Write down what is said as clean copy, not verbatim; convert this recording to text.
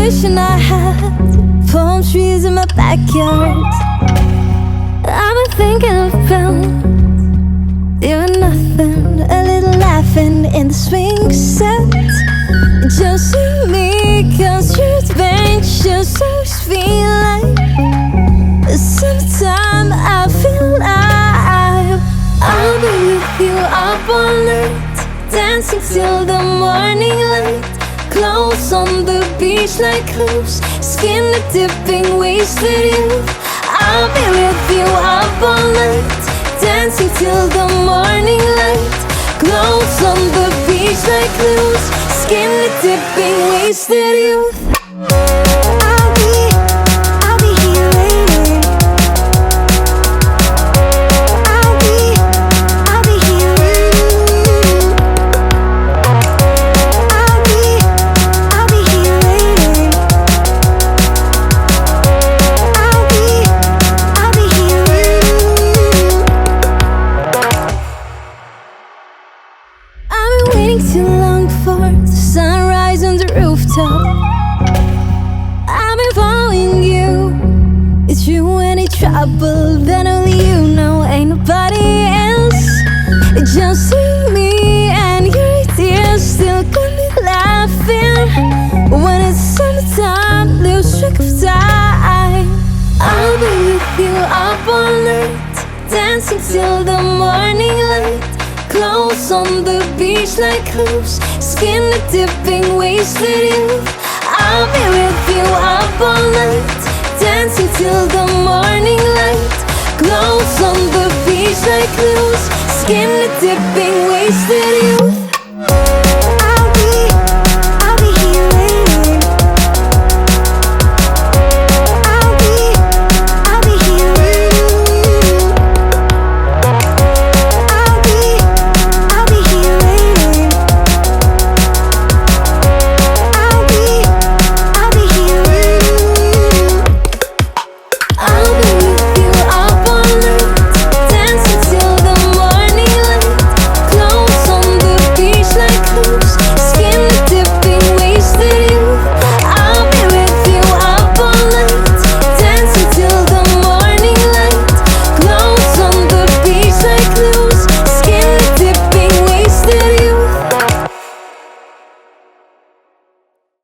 wishing I had palm trees in my backyard. I've been thinking about doing nothing, a little laughing in the swing set. Just me, construct benches, so feel like sometime I feel alive. I'll be with you up all night, dancing till the morning light. Clothes on the beach like clothes, skin dipping, wasted youth. I'll be with you up all night, dancing till the morning light. Clothes on the beach like clothes, skin dipping, wasted youth. I'll be here waiting. I'll be here waiting. I'll be here waiting. I'll be here waiting. I've been waiting too long for the sunrise on the rooftop. I've been following you. It's you any trouble that only you know, ain't nobody else. It's just me and your tears still got me laughing. When it's summertime, lose track of time. I'll be with you up all night, dancing till the morning light. Clothes on the beach like clothes, skin dipping, wasted youth. I'll be with you up all night, dancing till the morning light. Clothes on the beach like clothes, skin dipping, wasted youth.